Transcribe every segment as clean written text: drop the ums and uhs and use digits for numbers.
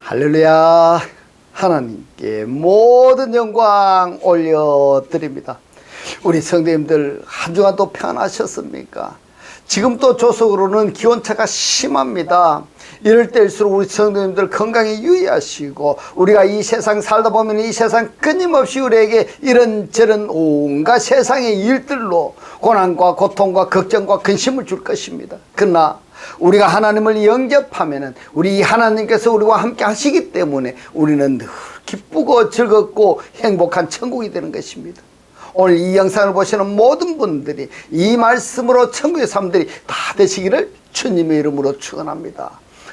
할렐루야. 하나님께 모든 영광 올려드립니다. 우리 성도님들 한 주간 또 평안하셨습니까? 지금 또 조석으로는 기온차가 심합니다. 이럴 때일수록 우리 성도님들 건강에 유의하시고, 우리가 이 세상 살다 보면 이 세상 끊임없이 우리에게 이런저런 온갖 세상의 일들로 고난과 고통과 걱정과 근심을 줄 것입니다. 그러나 우리가 하나님을 영접하면은 우리 하나님께서 우리와 함께 하시기 때문에 우리는 늘 기쁘고 즐겁고 행복한 천국이 되는 것입니다. 오늘 이 영상을 보시는 모든 분들이 이 말씀으로 천국의 사람들이 다 되시기를 주님의 이름으로 축원합니다.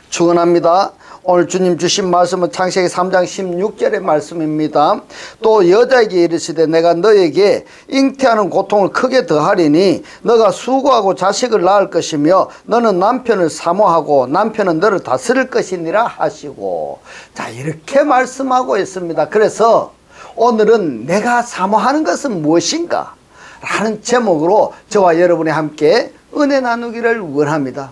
축원합니다. 오늘 주님 주신 말씀은 창세기 3장 16절의 말씀입니다. 또 여자에게 이르시되 내가 너에게 잉태하는 고통을 크게 더하리니 너가 수고하고 자식을 낳을 것이며 너는 남편을 사모하고 남편은 너를 다스릴 것이니라 하시고, 자, 이렇게 말씀하고 있습니다. 그래서 오늘은 내가 사모하는 것은 무엇인가 라는 제목으로 저와 여러분이 함께 은혜 나누기를 원합니다.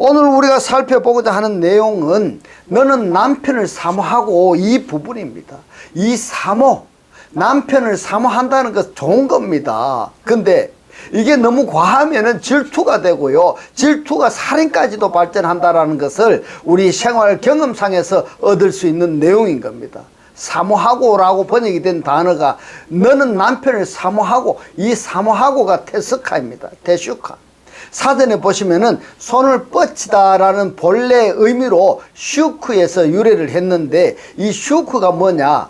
오늘 우리가 살펴보고자 하는 내용은 너는 남편을 사모하고, 이 부분입니다. 이 사모, 남편을 사모한다는 것은 좋은 겁니다. 근데 이게 너무 과하면은 질투가 되고요, 질투가 살인까지도 발전한다는 것을 우리 생활 경험상에서 얻을 수 있는 내용인 겁니다. 사모하고라고 번역이 된 단어가 너는 남편을 사모하고, 이 사모하고가 테스카입니다. 테슈카. 사전에 보시면은 손을 뻗치다 라는 본래 의미로 슈크에서 유래를 했는데, 이 슈크가 뭐냐,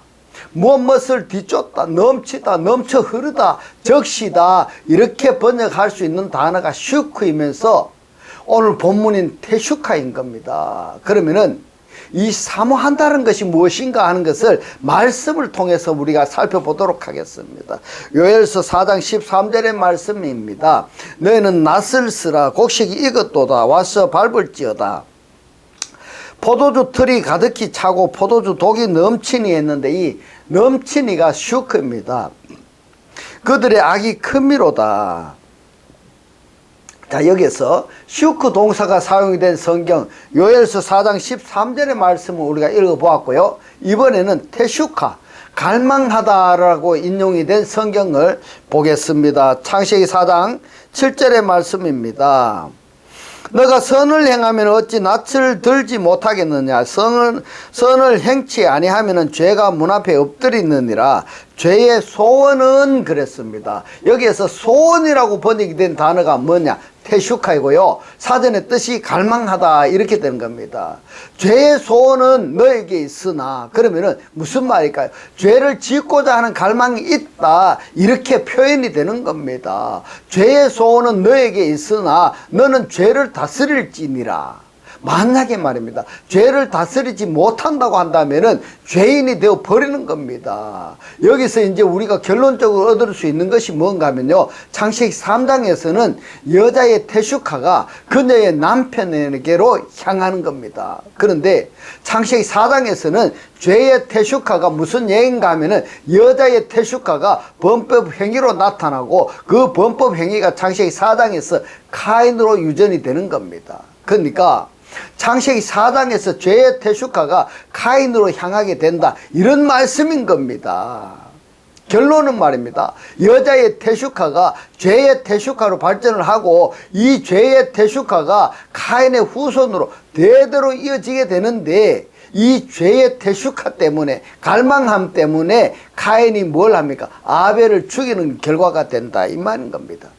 무엇을 뒤쫓다, 넘치다, 넘쳐 흐르다, 적시다, 이렇게 번역할 수 있는 단어가 슈크이면서 오늘 본문인 테슈카인 겁니다. 그러면은 이 사모한다는 것이 무엇인가 하는 것을 말씀을 통해서 우리가 살펴보도록 하겠습니다. 요엘서 4장 13절의 말씀입니다. 너희는 낫을 쓰라, 곡식이 익었도다, 와서 밟을지어다. 포도주 틀이 가득히 차고 포도주 독이 넘치니 했는데, 이 넘치니가 슈크입니다. 그들의 악이 큰미로다. 자, 여기서 슈크 동사가 사용이 된 성경 요엘서 4장 13절의 말씀을 우리가 읽어보았고요, 이번에는 테슈카, 갈망하다라고 인용이 된 성경을 보겠습니다. 창세기 4장 7절의 말씀입니다. 너가 선을 행하면 어찌 낯을 들지 못하겠느냐. 선을 행치 아니하면 죄가 문 앞에 엎드리느니라. 죄의 소원은 그랬습니다. 여기에서 소원이라고 번역이 된 단어가 뭐냐, 테슈카이고요, 사전의 뜻이 갈망하다 이렇게 되는 겁니다. 죄의 소원은 너에게 있으나, 그러면은 무슨 말일까요? 죄를 짓고자 하는 갈망이 있다, 이렇게 표현이 되는 겁니다. 죄의 소원은 너에게 있으나 너는 죄를 다스릴지니라. 만약에 말입니다, 죄를 다스리지 못한다고 한다면은 죄인이 되어 버리는 겁니다. 여기서 이제 우리가 결론적으로 얻을 수 있는 것이 뭔가 하면요, 창세기 3장에서는 여자의 테슈카가 그녀의 남편에게로 향하는 겁니다. 그런데 창세기 4장에서는 죄의 테슈카가 무슨 얘기인가 하면은 여자의 테슈카가 범법 행위로 나타나고, 그 범법 행위가 창세기 4장에서 카인으로 유전이 되는 겁니다. 그러니까 창세기 4장에서 죄의 테슈카가 카인으로 향하게 된다, 이런 말씀인 겁니다. 결론은 말입니다, 여자의 테슈카가 죄의 테슈카로 발전을 하고, 이 죄의 테슈카가 카인의 후손으로 대대로 이어지게 되는데, 이 죄의 테슈카 때문에, 갈망함 때문에 카인이 뭘 합니까? 아벨을 죽이는 결과가 된다, 이 말인 겁니다.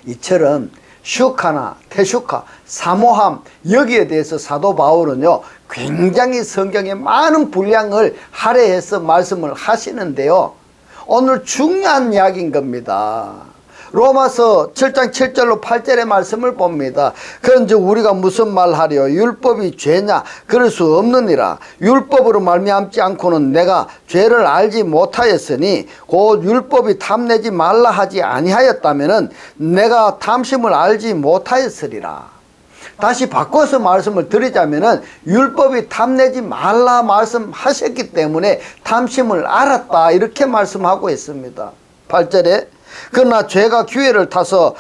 이처럼 슈카나 테슈카, 사모함, 여기에 대해서 사도 바울은요 굉장히 성경에 많은 분량을 할애해서 말씀을 하시는데요, 오늘 중요한 이야기인 겁니다. 로마서 7장 7절로 8절의 말씀을 봅니다. 그런즉 우리가 무슨 말하리요? 율법이 죄냐? 그럴 수 없느니라. 율법으로 말미암지 않고는 내가 죄를 알지 못하였으니 곧 율법이 탐내지 말라 하지 아니하였다면은 내가 탐심을 알지 못하였으리라. 다시 바꿔서 말씀을 드리자면은 율법이 탐내지 말라 말씀하셨기 때문에 탐심을 알았다, 이렇게 말씀하고 있습니다. 8절에 그러나 죄가 기회를 타서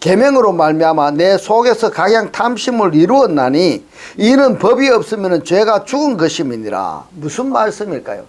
계명으로 말미암아 내 속에서 각양 탐심을 이루었나니 이는 법이 없으면 죄가 죽은 것임이니라. 무슨 말씀일까요?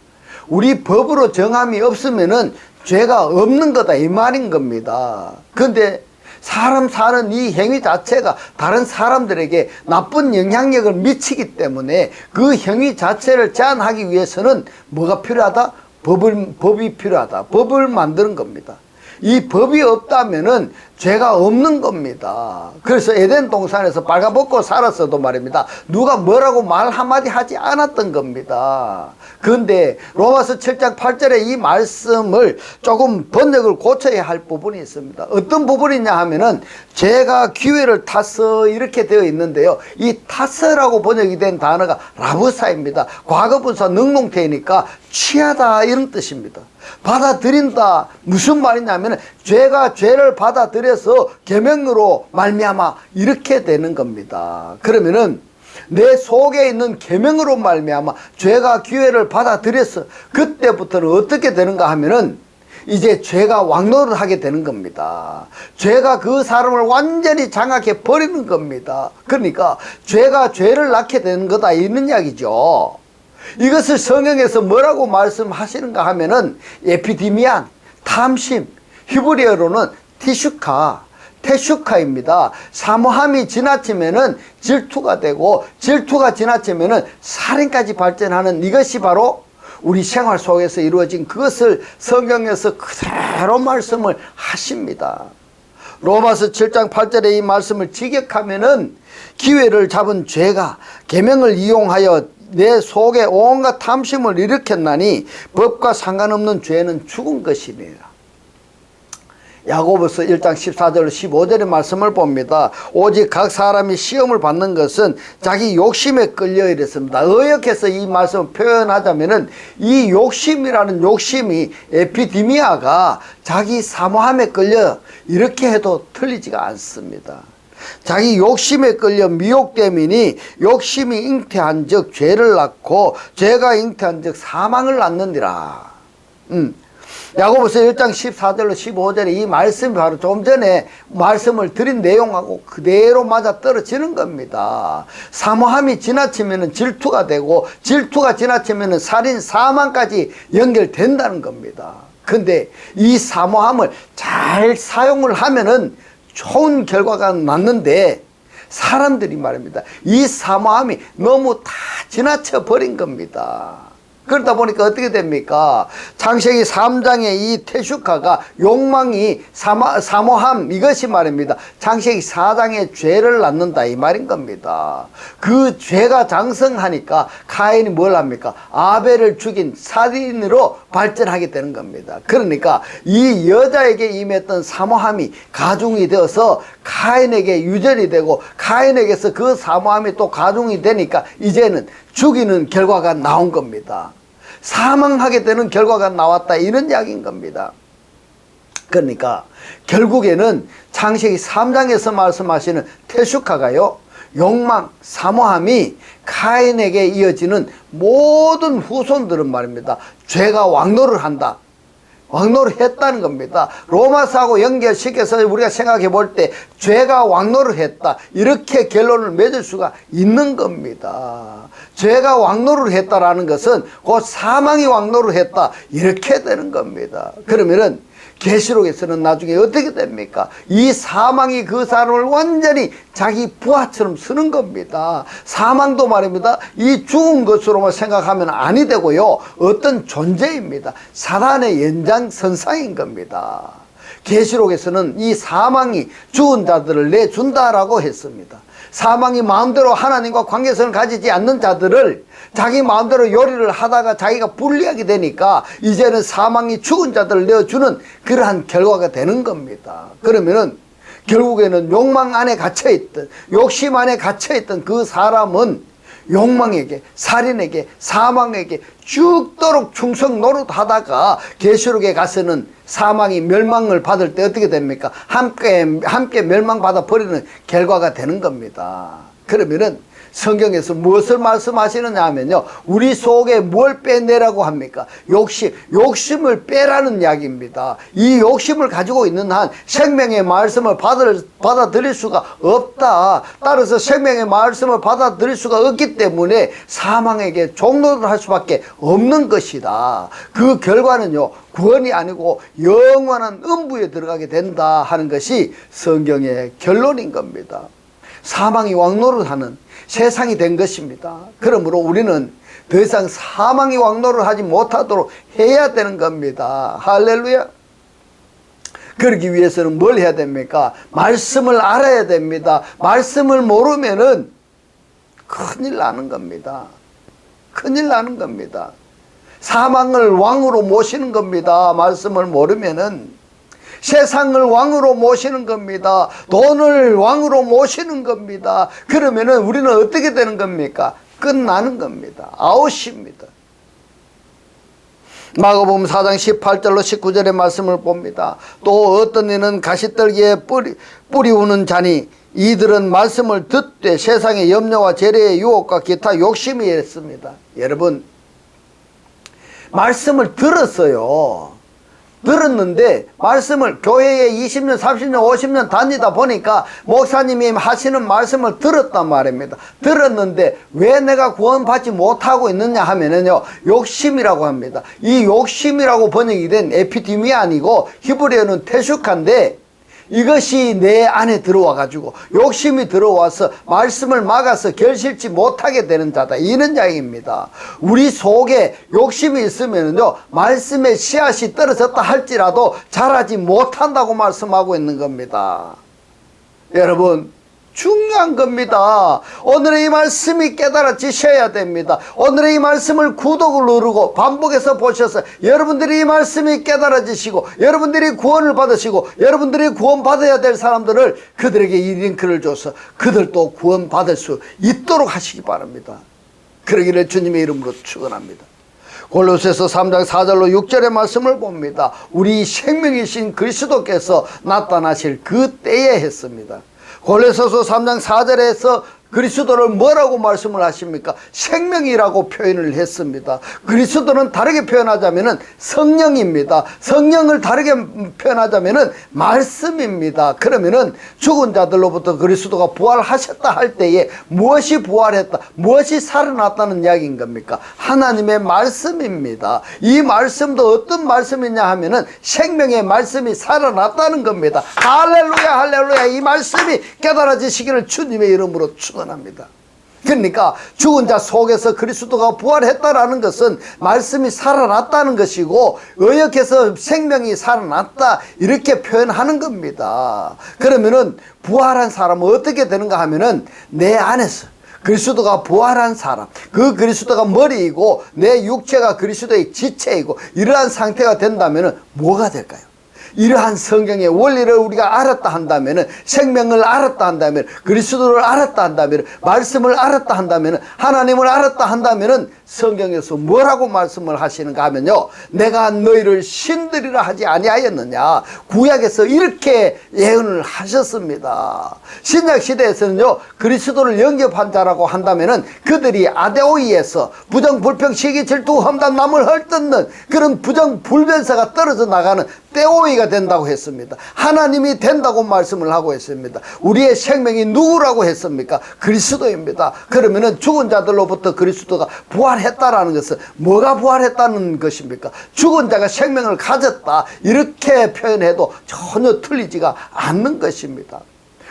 우리 법으로 정함이 없으면은 죄가 없는 거다 이 말인 겁니다. 그런데 사람 사는 이 행위 자체가 다른 사람들에게 나쁜 영향력을 미치기 때문에 그 행위 자체를 제한하기 위해서는 뭐가 필요하다? 법이 필요하다. 법을 만드는 겁니다. 이 법이 없다면은 죄가 없는 겁니다. 그래서 에덴 동산에서 빨가벗고 살았어도 말입니다. 누가 뭐라고 말 한마디 하지 않았던 겁니다. 그런데 로마서 7장 8절에 이 말씀을 조금 번역을 고쳐야 할 부분이 있습니다. 어떤 부분이냐 하면은 죄가 기회를 탔어 이렇게 되어 있는데요. 이 탔어라고 번역이 된 단어가 라브사입니다. 과거분사 능동태이니까 취하다 이런 뜻입니다. 받아들인다 무슨 말이냐면 죄가 죄를 받아들여서 계명으로 말미암아 이렇게 되는 겁니다. 그러면은 내 속에 있는 계명으로 말미암아 죄가 기회를 받아들여서 그때부터는 어떻게 되는가 하면은 이제 죄가 왕노를 하게 되는 겁니다. 죄가 그 사람을 완전히 장악해 버리는 겁니다. 그러니까 죄가 죄를 낳게 되는 거다 이런 이야기죠. 이것을 성경에서 뭐라고 말씀하시는가 하면은 에피디미안, 탐심, 히브리어로는 테슈카입니다. 사모함이 지나치면은 질투가 되고 질투가 지나치면은 살인까지 발전하는 이것이 바로 우리 생활 속에서 이루어진 그것을 성경에서 그대로 말씀을 하십니다. 로마서 7장 8절에 이 말씀을 직역하면은 기회를 잡은 죄가 계명을 이용하여 내 속에 온갖 탐심을 일으켰나니 법과 상관없는 죄는 죽은 것이니라. 야고보서 1장 14절 15절의 말씀을 봅니다. 오직 각 사람이 시험을 받는 것은 자기 욕심에 끌려 이랬습니다. 의역해서 이 말씀을 표현하자면은 이 욕심이라는 욕심이 에피디미아가 자기 사모함에 끌려 이렇게 해도 틀리지가 않습니다. 자기 욕심에 끌려 미혹됨이니 욕심이 잉태한 즉 죄를 낳고 죄가 잉태한 즉 사망을 낳느니라. 야고보서 1장 14절로 15절에 이 말씀이 바로 좀 전에 말씀을 드린 내용하고 그대로 맞아 떨어지는 겁니다. 사모함이 지나치면 질투가 되고 질투가 지나치면 살인 사망까지 연결된다는 겁니다. 근데 이 사모함을 잘 사용을 하면은 좋은 결과가 났는데 사람들이 말입니다. 이 사모함이 너무 다 지나쳐 버린 겁니다. 그러다 보니까 어떻게 됩니까? 창세기 3장의 이 테슈카가 욕망이 사모함 이것이 말입니다. 창세기 4장의 죄를 낳는다 이 말인 겁니다. 그 죄가 장성하니까 카인이 뭘 합니까? 아벨을 죽인 살인으로 발전하게 되는 겁니다. 그러니까 이 여자에게 임했던 사모함이 가중이 되어서 카인에게 유전이 되고 카인에게서 그 사모함이 또 가중이 되니까 이제는 죽이는 결과가 나온 겁니다. 사망하게 되는 결과가 나왔다 이런 이야기인 겁니다. 그러니까 결국에는 창세기 3장에서 말씀하시는 테슈카가요 욕망, 사모함이 카인에게 이어지는 모든 후손들은 말입니다. 죄가 왕노를 한다. 왕노를 했다는 겁니다. 로마서하고 연결시켜서 우리가 생각해 볼 때 죄가 왕노를 했다 이렇게 결론을 맺을 수가 있는 겁니다. 죄가 왕노를 했다라는 것은 곧 사망이 왕노를 했다 이렇게 되는 겁니다. 그러면은 계시록에서는 나중에 어떻게 됩니까? 이 사망이 그 사람을 완전히 자기 부하처럼 쓰는 겁니다. 사망도 말입니다. 이 죽은 것으로만 생각하면 아니 되고요. 어떤 존재입니다. 사단의 연장선상인 겁니다. 계시록에서는 이 사망이 죽은 자들을 내준다라고 했습니다. 사망이 마음대로 하나님과 관계성을 가지지 않는 자들을 자기 마음대로 요리를 하다가 자기가 불리하게 되니까 이제는 사망이 죽은 자들을 내어주는 그러한 결과가 되는 겁니다. 그러면은 결국에는 욕망 안에 갇혀있던 욕심 안에 갇혀있던 그 사람은 욕망에게 살인에게 사망에게 죽도록 충성 노릇하다가 계시록에 가서는 사망이 멸망을 받을 때 어떻게 됩니까? 함께 멸망받아 버리는 결과가 되는 겁니다. 그러면은 성경에서 무엇을 말씀하시느냐 하면요, 우리 속에 뭘 빼내라고 합니까? 욕심을 빼라는 이야기입니다. 이 욕심을 가지고 있는 한 생명의 말씀을 받아들일 수가 없다. 따라서 생명의 말씀을 받아들일 수가 없기 때문에 사망에게 종노를 할 수밖에 없는 것이다. 그 결과는요, 구원이 아니고 영원한 음부에 들어가게 된다 하는 것이 성경의 결론인 겁니다. 사망이 왕노릇하는 세상이 된 것입니다. 그러므로 우리는 더 이상 사망이 왕노를 하지 못하도록 해야 되는 겁니다. 할렐루야. 그러기 위해서는 뭘 해야 됩니까? 말씀을 알아야 됩니다. 말씀을 모르면은 큰일 나는 겁니다. 큰일 나는 겁니다. 사망을 왕으로 모시는 겁니다. 말씀을 모르면은. 세상을 왕으로 모시는 겁니다. 돈을 왕으로 모시는 겁니다. 그러면은 우리는 어떻게 되는 겁니까? 끝나는 겁니다. 아웃입니다. 마가복음 4장 18절로 19절의 말씀을 봅니다. 또 어떤 이는 가시떨기에 뿌리 우는 자니 이들은 말씀을 듣되 세상의 염려와 재래의 유혹과 기타 욕심이 있습니다. 여러분, 말씀을 들었는데 말씀을 교회에 20년, 30년, 50년 다니다 보니까 목사님이 하시는 말씀을 들었단 말입니다. 들었는데 왜 내가 구원받지 못하고 있느냐 하면은요, 욕심이라고 합니다. 이 욕심이라고 번역이 된 에피디미아 아니고 히브리어는 테슈카인데, 이것이 내 안에 들어와 가지고 욕심이 들어와서 말씀을 막아서 결실치 못하게 되는 자다, 이런 이야기입니다. 우리 속에 욕심이 있으면요, 말씀의 씨앗이 떨어졌다 할지라도 자라지 못한다고 말씀하고 있는 겁니다. 여러분, 중요한 겁니다. 오늘의 이 말씀이 깨달아지셔야 됩니다. 오늘의 이 말씀을 구독을 누르고 반복해서 보셔서 여러분들이 이 말씀이 깨달아지시고 여러분들이 구원을 받으시고 여러분들이 구원받아야 될 사람들을 그들에게 이 링크를 줘서 그들도 구원받을 수 있도록 하시기 바랍니다. 그러기를 주님의 이름으로 축원합니다. 골로새서 3장 4절로 6절의 말씀을 봅니다. 우리 생명이신 그리스도께서 나타나실 그 때에 했습니다. 골로새서 3장 4절에서 그리스도를 뭐라고 말씀을 하십니까? 생명이라고 표현을 했습니다. 그리스도는 다르게 표현하자면은 성령입니다. 성령을 다르게 표현하자면은 말씀입니다. 그러면은 죽은 자들로부터 그리스도가 부활하셨다 할 때에 무엇이 부활했다, 무엇이 살아났다는 이야기인 겁니까? 하나님의 말씀입니다. 이 말씀도 어떤 말씀이냐 하면은 생명의 말씀이 살아났다는 겁니다. 할렐루야, 할렐루야. 이 말씀이 깨달아지시기를 주님의 이름으로 축원합니다. 그러니까 죽은 자 속에서 그리스도가 부활했다라는 것은 말씀이 살아났다는 것이고, 의역해서 생명이 살아났다 이렇게 표현하는 겁니다. 그러면은 부활한 사람은 어떻게 되는가 하면은 내 안에서 그리스도가 부활한 사람, 그 그리스도가 머리이고 내 육체가 그리스도의 지체이고 이러한 상태가 된다면은 뭐가 될까요? 이러한 성경의 원리를 우리가 알았다 한다면, 생명을 알았다 한다면, 그리스도를 알았다 한다면, 말씀을 알았다 한다면, 하나님을 알았다 한다면 성경에서 뭐라고 말씀을 하시는가 하면요, 내가 너희를 신들이라 하지 아니하였느냐. 구약에서 이렇게 예언을 하셨습니다. 신약 시대에서는요, 그리스도를 영접한 자라고 한다면 그들이 아데오이에서 부정불평 시기 질투 험담 남을 헐뜯는 그런 부정불변사가 떨어져 나가는 떼오이가 된다고 했습니다. 하나님이 된다고 말씀을 하고 있습니다. 우리의 생명이 누구라고 했습니까? 그리스도입니다. 그러면은 죽은 자들로부터 그리스도가 부활했다라는 것은 뭐가 부활했다는 것입니까? 죽은 자가 생명을 가졌다 이렇게 표현해도 전혀 틀리지가 않는 것입니다.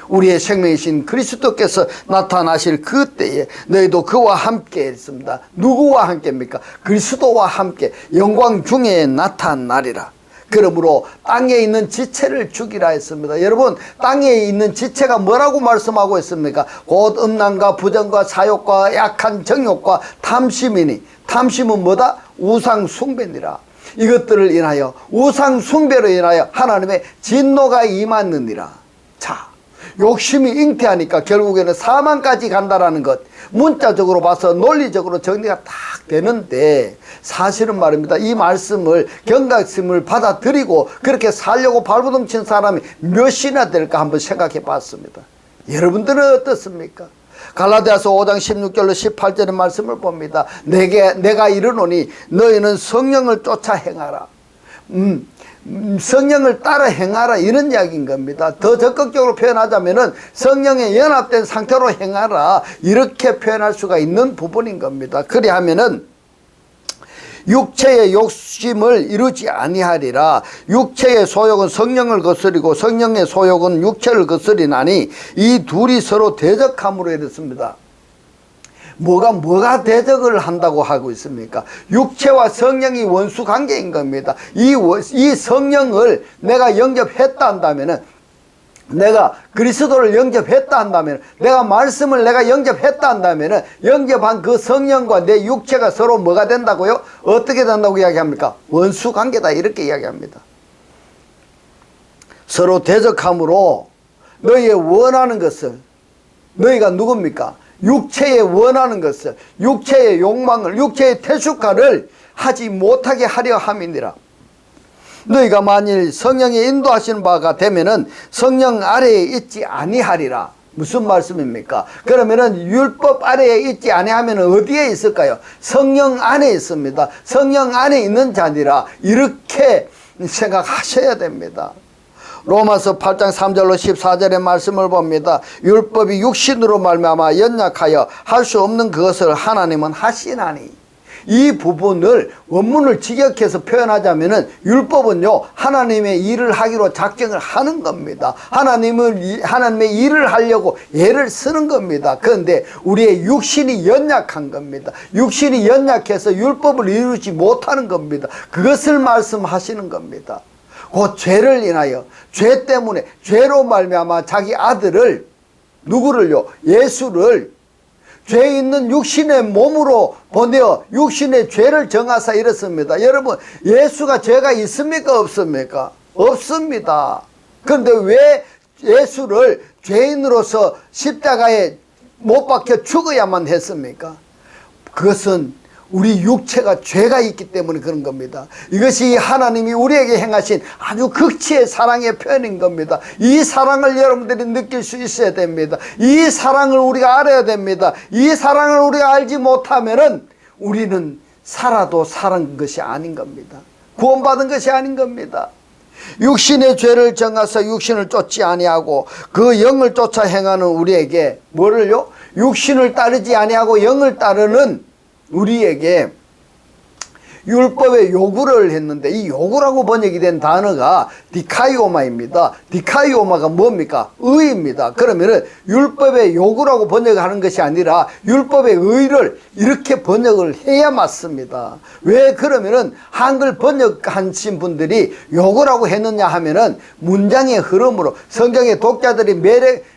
우리의 생명이신 그리스도께서 나타나실 그 때에 너희도 그와 함께 있습니다. 누구와 함께입니까? 그리스도와 함께 영광 중에 나타나리라. 그러므로 땅에 있는 지체를 죽이라 했습니다. 여러분, 땅에 있는 지체가 뭐라고 말씀하고 있습니까? 곧 음란과 부정과 사욕과 약한 정욕과 탐심이니, 탐심은 뭐다? 우상 숭배니라. 이것들을 인하여, 우상 숭배로 인하여 하나님의 진노가 임하느니라. 자, 욕심이 잉태하니까 결국에는 사망까지 간다라는 것, 문자적으로 봐서 논리적으로 정리가 딱 되는데, 사실은 말입니다, 이 말씀을, 경각심을 받아들이고 그렇게 살려고 발버둥 친 사람이 몇이나 될까 한번 생각해 봤습니다. 여러분들은 어떻습니까? 갈라디아서 5장 16절로 18절의 말씀을 봅니다. 내가 이르노니 너희는 성령을 쫓아 행하라. 성령을 따라 행하라, 이런 이야기인 겁니다. 더 적극적으로 표현하자면은 성령에 연합된 상태로 행하라, 이렇게 표현할 수가 있는 부분인 겁니다. 그리하면은 육체의 욕심을 이루지 아니하리라. 육체의 소욕은 성령을 거스리고 성령의 소욕은 육체를 거스리나니 이 둘이 서로 대적함으로 이렇습니다. 뭐가 대적을 한다고 하고 있습니까? 육체와 성령이 원수 관계인 겁니다. 이 성령을 내가 영접했다 한다면은, 내가 그리스도를 영접했다 한다면, 내가 말씀을 내가 영접했다 한다면은, 영접한 그 성령과 내 육체가 서로 뭐가 된다고요? 어떻게 된다고 이야기합니까? 원수 관계다, 이렇게 이야기합니다. 서로 대적함으로 너희의 원하는 것을, 너희가 누굽니까? 육체에 원하는 것을, 육체의 욕망을, 육체의 태숙화를 하지 못하게 하려 함이니라. 너희가 만일 성령의 인도하시는 바가 되면은 성령 아래에 있지 아니하리라. 무슨 말씀입니까? 그러면은 율법 아래에 있지 아니하면 어디에 있을까요? 성령 안에 있습니다. 성령 안에 있는 자니라, 이렇게 생각하셔야 됩니다. 로마서 8장 3절로 14절의 말씀을 봅니다. 율법이 육신으로 말미암아 연약하여 할 수 없는 그것을 하나님은 하시나니. 이 부분을 원문을 직역해서 표현하자면은, 율법은요 하나님의 일을 하기로 작정을 하는 겁니다. 하나님의 일을 하려고 애를 쓰는 겁니다. 그런데 우리의 육신이 연약한 겁니다. 육신이 연약해서 율법을 이루지 못하는 겁니다. 그것을 말씀하시는 겁니다. 그 죄를 인하여, 죄 때문에, 죄로 말미암아 자기 아들을, 누구를요? 예수를 죄 있는 육신의 몸으로 보내어 육신의 죄를 정하사 이렇습니다. 여러분, 예수가 죄가 있습니까? 없습니까? 없습니다. 그런데 왜 예수를 죄인으로서 십자가에 못 박혀 죽어야만 했습니까? 그것은 우리 육체가 죄가 있기 때문에 그런 겁니다. 이것이 하나님이 우리에게 행하신 아주 극치의 사랑의 표현인 겁니다. 이 사랑을 여러분들이 느낄 수 있어야 됩니다. 이 사랑을 우리가 알아야 됩니다. 이 사랑을 우리가 알지 못하면은 우리는 살아도 살은 것이 아닌 겁니다. 구원받은 것이 아닌 겁니다. 육신의 죄를 정하사 육신을 쫓지 아니하고 그 영을 쫓아 행하는 우리에게 뭐를요? 육신을 따르지 아니하고 영을 따르는 우리에게 율법의 요구를 했는데, 이 요구라고 번역이 된 단어가 디카이오마입니다. 디카이오마가 뭡니까? 의입니다. 그러면은 율법의 요구라고 번역하는 것이 아니라 율법의 의를 이렇게 번역을 해야 맞습니다. 왜 그러면은 한글 번역하신 분들이 요구라고 했느냐 하면은, 문장의 흐름으로 성경의 독자들이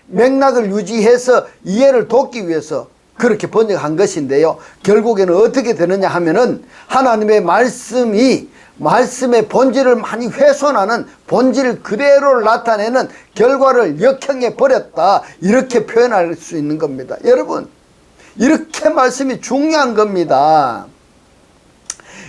맥락을 유지해서 이해를 돕기 위해서 그렇게 번역한 것인데요, 결국에는 어떻게 되느냐 하면은 하나님의 말씀이, 말씀의 본질을 많이 훼손하는, 본질 그대로 나타내는 결과를 역행해 버렸다, 이렇게 표현할 수 있는 겁니다. 여러분, 이렇게 말씀이 중요한 겁니다.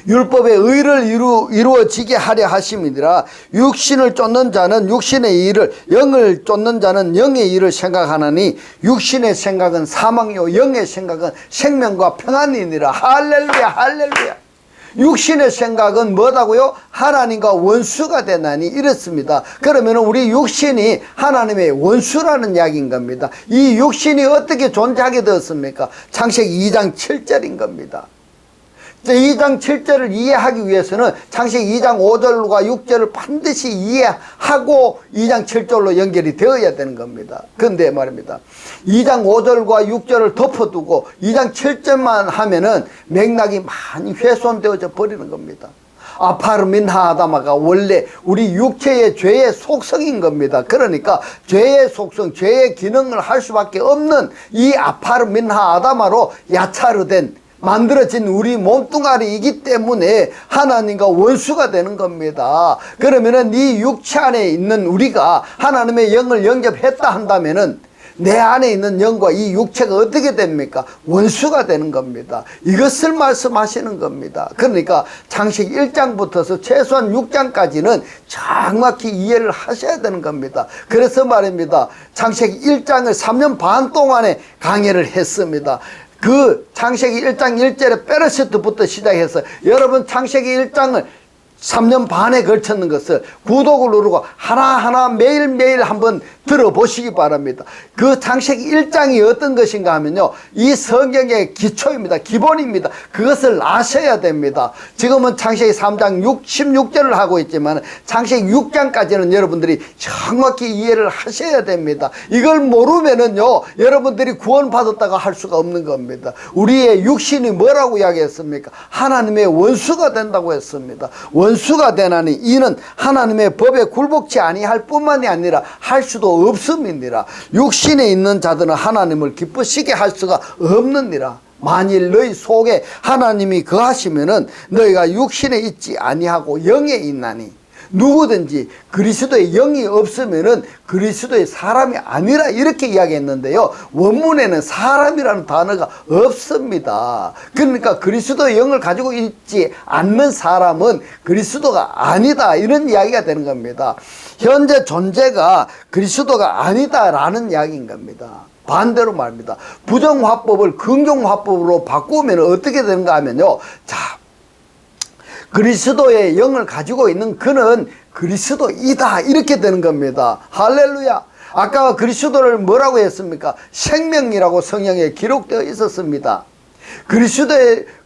율법의 의를 이루어지게 하려 하심이니라. 육신을 쫓는 자는 육신의 일을, 영을 쫓는 자는 영의 일을 생각하나니 육신의 생각은 사망이요 영의 생각은 생명과 평안이니라. 할렐루야, 할렐루야. 육신의 생각은 뭐다고요? 하나님과 원수가 되나니, 이렇습니다. 그러면 우리 육신이 하나님의 원수라는 이야기인 겁니다. 이 육신이 어떻게 존재하게 되었습니까? 창세기 2장 7절인 겁니다. 2장 7절을 이해하기 위해서는 창세기 2장 5절과 6절을 반드시 이해하고 2장 7절로 연결이 되어야 되는 겁니다. 그런데 말입니다, 2장 5절과 6절을 덮어두고 2장 7절만 하면은 맥락이 많이 훼손되어져 버리는 겁니다. 아파르민하 아다마가 원래 우리 육체의 죄의 속성인 겁니다. 그러니까 죄의 속성, 죄의 기능을 할 수밖에 없는 이 아파르민하 아다마로 야차르된, 만들어진 우리 몸뚱아리이기 때문에 하나님과 원수가 되는 겁니다. 그러면은 이 육체 안에 있는 우리가 하나님의 영을 영접했다 한다면은, 내 안에 있는 영과 이 육체가 어떻게 됩니까? 원수가 되는 겁니다. 이것을 말씀하시는 겁니다. 그러니까 창세기 1장부터서 최소한 6장까지는 정확히 이해를 하셔야 되는 겁니다. 그래서 말입니다. 창세기 1장을 3년 반 동안에 강의를 했습니다. 그 창세기 1장 1절에 베르시트부터 시작해서 여러분 창세기 1장을 3년 반에 걸쳤는 것을 구독을 누르고 하나하나 매일매일 한번 들어보시기 바랍니다. 그 창세기 1장이 어떤 것인가 하면요, 이 성경의 기초입니다. 기본입니다. 그것을 아셔야 됩니다. 지금은 창세기 3장 16절을 하고 있지만 창세기 6장까지는 여러분들이 정확히 이해를 하셔야 됩니다. 이걸 모르면은요, 여러분들이 구원받았다고 할 수가 없는 겁니다. 우리의 육신이 뭐라고 이야기했습니까? 하나님의 원수가 된다고 했습니다. 원수가 되나니 이는 하나님의 법에 굴복치 아니할 뿐만이 아니라 할 수도 없음이니라. 육신에 있는 자들은 하나님을 기쁘시게 할 수가 없느니라. 만일 너희 속에 하나님이 거하시면은 너희가 육신에 있지 아니하고 영에 있나니, 누구든지 그리스도의 영이 없으면은 그리스도의 사람이 아니라 이렇게 이야기했는데요, 원문에는 사람이라는 단어가 없습니다. 그러니까 그리스도의 영을 가지고 있지 않는 사람은 그리스도가 아니다, 이런 이야기가 되는 겁니다. 현재 존재가 그리스도가 아니다라는 이야기인 겁니다. 반대로 말입니다. 부정화법을 긍정화법으로 바꾸면 어떻게 되는가 하면요, 자, 그리스도의 영을 가지고 있는 그는 그리스도이다, 이렇게 되는 겁니다. 할렐루야. 아까 그리스도를 뭐라고 했습니까? 생명이라고 성경에 기록되어 있었습니다.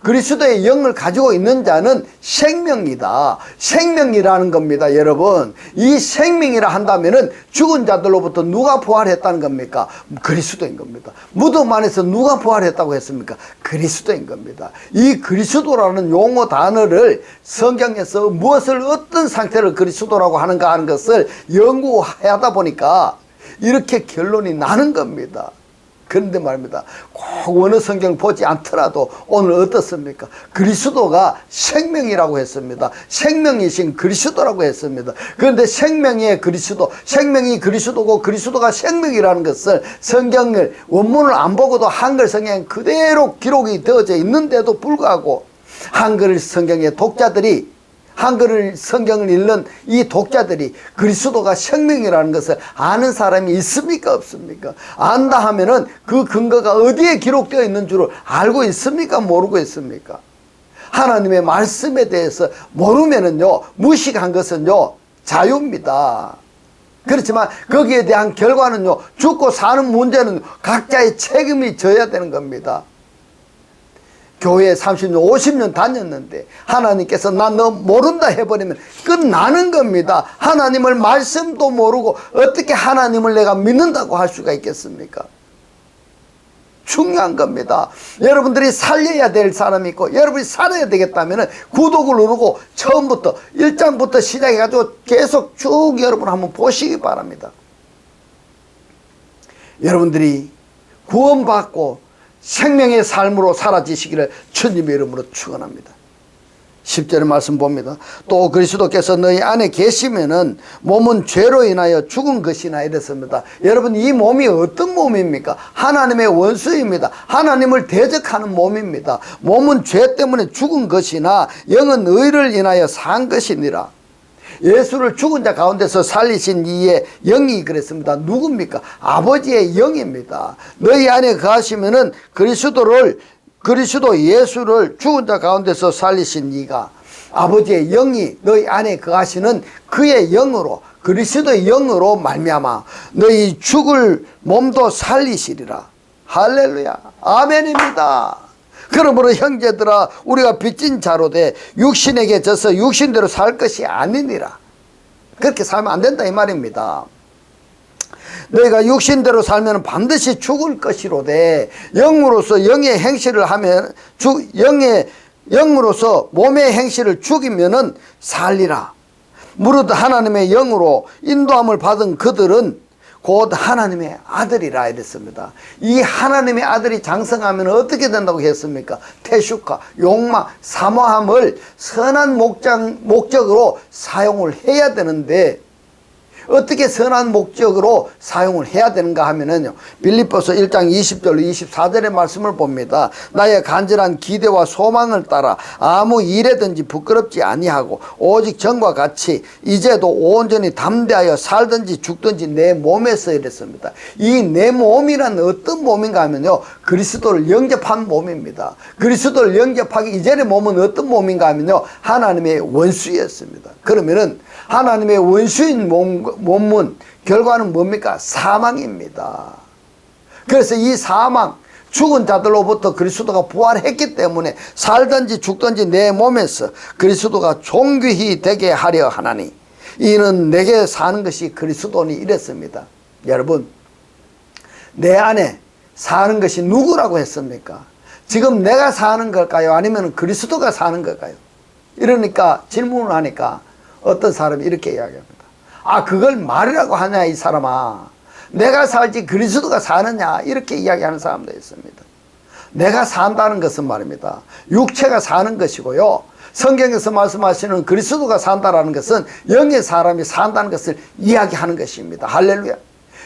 그리스도의 영을 가지고 있는 자는 생명이다. 생명이라는 겁니다, 여러분. 이 생명이라 한다면은 죽은 자들로부터 누가 부활했다는 겁니까? 그리스도인 겁니다. 무덤 안에서 누가 부활했다고 했습니까? 그리스도인 겁니다. 이 그리스도라는 용어 단어를 성경에서 무엇을, 어떤 상태를 그리스도라고 하는가 하는 것을 연구하다 보니까 이렇게 결론이 나는 겁니다. 그런데 말입니다, 꼭 어느 성경을 보지 않더라도 오늘 어떻습니까? 그리스도가 생명이라고 했습니다. 생명이신 그리스도라고 했습니다. 그런데 생명의 그리스도, 생명이 그리스도고 그리스도가 생명이라는 것을 성경을 원문을 안 보고도 한글 성경에 그대로 기록이 되어져 있는데도 불구하고 한글 성경의 독자들이, 한글 성경을 읽는 이 독자들이 그리스도가 생명이라는 것을 아는 사람이 있습니까, 없습니까? 안다 하면은 그 근거가 어디에 기록되어 있는 줄을 알고 있습니까, 모르고 있습니까? 하나님의 말씀에 대해서 모르면은요, 무식한 것은요 자유입니다. 그렇지만 거기에 대한 결과는요, 죽고 사는 문제는 각자의 책임이 져야 되는 겁니다. 교회 30년, 50년 다녔는데 하나님께서 나 너 모른다 해버리면 끝나는 겁니다. 하나님을 말씀도 모르고 어떻게 하나님을 내가 믿는다고 할 수가 있겠습니까? 중요한 겁니다. 여러분들이 살려야 될 사람이 있고 여러분이 살아야 되겠다면 구독을 누르고 처음부터 1장부터 시작해가지고 계속 쭉 여러분 한번 보시기 바랍니다. 여러분들이 구원받고 생명의 삶으로 사라지시기를 주님의 이름으로 축원합니다. 10절의 말씀 봅니다. 또 그리스도께서 너희 안에 계시면은 몸은 죄로 인하여 죽은 것이나 이랬습니다. 여러분, 이 몸이 어떤 몸입니까? 하나님의 원수입니다. 하나님을 대적하는 몸입니다. 몸은 죄 때문에 죽은 것이나 영은 의를 인하여 산 것이니라. 예수를 죽은 자 가운데서 살리신 이의 영이 그랬습니다. 누굽니까? 아버지의 영입니다. 너희 안에 거하시면은 그리스도 예수를 죽은 자 가운데서 살리신 이가, 아버지의 영이 너희 안에 거하시는 그의 영으로, 그리스도의 영으로 말미암아 너희 죽을 몸도 살리시리라. 할렐루야, 아멘입니다. 그러므로 형제들아, 우리가 빚진 자로 돼 육신에게 져서 육신대로 살 것이 아니니라. 그렇게 살면 안 된다 이 말입니다. 너희가 육신대로 살면 반드시 죽을 것이로되 영으로서 영의 행실을 하면 영으로서 몸의 행실을 죽이면은 살리라. 무릇 하나님의 영으로 인도함을 받은 그들은 곧 하나님의 아들이라 이랬습니다. 이 하나님의 아들이 장성하면 어떻게 된다고 했습니까? 태슈카, 욕망, 사모함을 선한 목적으로 사용을 해야 되는데 어떻게 선한 목적으로 사용을 해야 되는가 하면은요, 빌립보서 1장 20절 24절의 말씀을 봅니다. 나의 간절한 기대와 소망을 따라 아무 일에든지 부끄럽지 아니하고 오직 전과 같이 이제도 온전히 담대하여 살든지 죽든지 내 몸에서 이랬습니다. 이 내 몸이란 어떤 몸인가 하면요, 그리스도를 영접한 몸입니다. 그리스도를 영접하기 이전의 몸은 어떤 몸인가 하면요, 하나님의 원수였습니다. 그러면은 하나님의 원수인 몸은 결과는 뭡니까? 사망입니다. 그래서 이 사망, 죽은 자들로부터 그리스도가 부활했기 때문에 살든지 죽든지 내 몸에서 그리스도가 존귀히 되게 하려 하나니 이는 내게 사는 것이 그리스도니 이랬습니다. 여러분, 내 안에 사는 것이 누구라고 했습니까? 지금 내가 사는 걸까요? 아니면 그리스도가 사는 걸까요? 이러니까 질문을 하니까 어떤 사람이 이렇게 이야기합니다. 아, 그걸 말이라고 하냐 이 사람아. 내가 살지 그리스도가 사느냐, 이렇게 이야기하는 사람도 있습니다. 내가 산다는 것은 말입니다, 육체가 사는 것이고요, 성경에서 말씀하시는 그리스도가 산다라는 것은 영의 사람이 산다는 것을 이야기하는 것입니다. 할렐루야.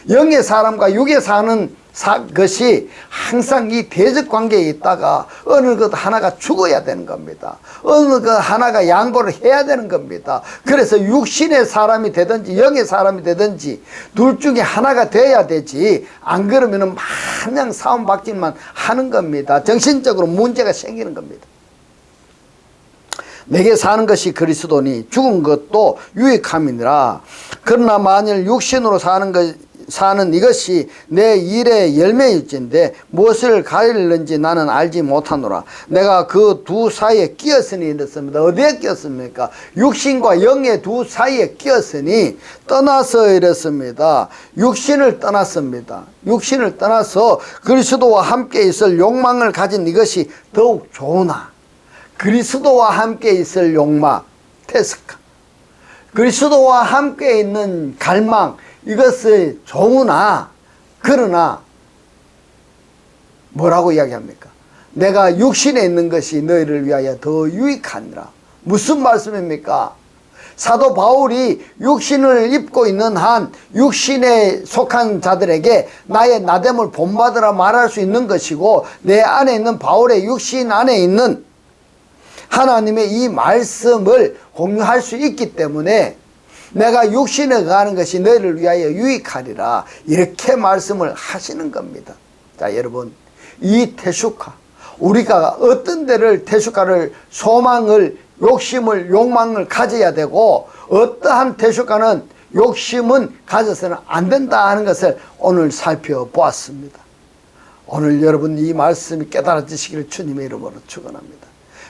영의 사람과 육의 사는 것이 항상 이 대적 관계에 있다가 어느 것 하나가 죽어야 되는 겁니다. 어느 것 하나가 양보를 해야 되는 겁니다. 그래서 육신의 사람이 되든지 영의 사람이 되든지 둘 중에 하나가 돼야 되지, 안 그러면 마냥 싸움박질만 하는 겁니다. 정신적으로 문제가 생기는 겁니다. 내게 사는 것이 그리스도니 죽은 것도 유익함이니라. 그러나 만일 육신으로 사는 이것이 내 일의 열매일진데 무엇을 가리는지 나는 알지 못하노라. 내가 그 두 사이에 끼었으니 이랬습니다. 어디에 끼었습니까? 육신과 영의 두 사이에 끼었으니 떠나서 이랬습니다. 육신을 떠났습니다. 육신을 떠나서 그리스도와 함께 있을 욕망을 가진 이것이 더욱 좋으나, 그리스도와 함께 있을 욕망, 테스카, 그리스도와 함께 있는 갈망, 이것이 좋으나, 그러나 뭐라고 이야기합니까? 내가 육신에 있는 것이 너희를 위하여 더 유익하니라. 무슨 말씀입니까? 사도 바울이 육신을 입고 있는 한 육신에 속한 자들에게 나의 나됨을 본받으라 말할 수 있는 것이고, 내 안에 있는 바울의 육신 안에 있는 하나님의 이 말씀을 공유할 수 있기 때문에 내가 육신에 가는 것이 너희를 위하여 유익하리라, 이렇게 말씀을 하시는 겁니다. 자, 여러분, 이 태슈카, 우리가 어떤 데를 태슈카를, 소망을, 욕심을, 욕망을 가져야 되고 어떠한 태슈카는, 욕심은 가져서는 안 된다 하는 것을 오늘 살펴보았습니다. 오늘 여러분 이 말씀이 깨달아지시기를 주님의 이름으로 축원합니다.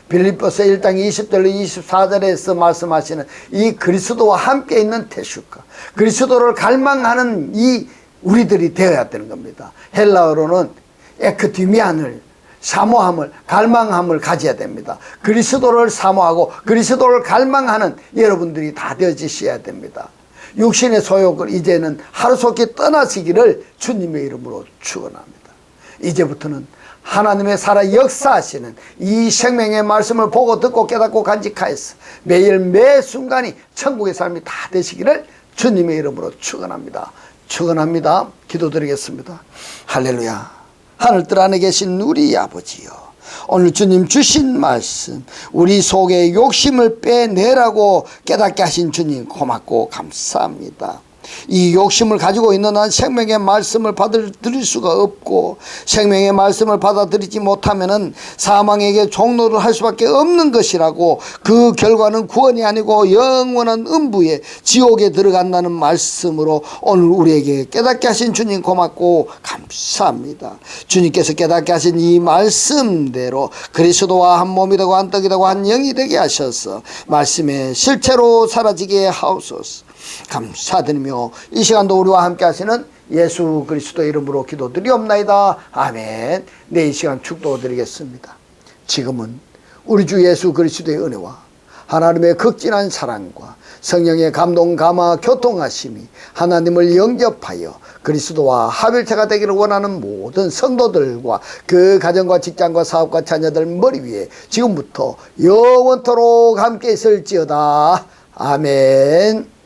빌립보서 1장 20절 24절에서 말씀하시는 이 그리스도와 함께 있는 태슈카, 그리스도를 갈망하는 이 우리들이 되어야 되는 겁니다. 헬라어로는 에크티미안을, 사모함을, 갈망함을 가져야 됩니다. 그리스도를 사모하고 그리스도를 갈망하는 여러분들이 다 되어지셔야 됩니다. 육신의 소욕을 이제는 하루속히 떠나시기를 주님의 이름으로 축원합니다. 이제부터는 하나님의 살아 역사하시는 이 생명의 말씀을 보고 듣고 깨닫고 간직하여서 매일 매 순간이 천국의 삶이 다 되시기를 주님의 이름으로 축원합니다. 축원합니다. 기도드리겠습니다. 할렐루야. 하늘들 안에 계신 우리 아버지요, 오늘 주님 주신 말씀, 우리 속에 욕심을 빼내라고 깨닫게 하신 주님 고맙고 감사합니다. 이 욕심을 가지고 있는 한 생명의 말씀을 받아들일 수가 없고, 생명의 말씀을 받아들이지 못하면은 사망에게 종로를 할 수밖에 없는 것이라고, 그 결과는 구원이 아니고 영원한 음부에, 지옥에 들어간다는 말씀으로 오늘 우리에게 깨닫게 하신 주님 고맙고 감사합니다. 주님께서 깨닫게 하신 이 말씀대로 그리스도와 한 몸이 되고 한 떡이 되고 한 영이 되게 하셔서 말씀의 실체로 사라지게 하옵소서. 감사드리며 이 시간도 우리와 함께 하시는 예수 그리스도의 이름으로 기도드리옵나이다. 아멘. 네, 이 시간 축도드리겠습니다. 지금은 우리 주 예수 그리스도의 은혜와 하나님의 극진한 사랑과 성령의 감동 감화 교통하심이 하나님을 영접하여 그리스도와 합일체가 되기를 원하는 모든 성도들과 그 가정과 직장과 사업과 자녀들 머리 위에 지금부터 영원토록 함께 있을지어다. 아멘.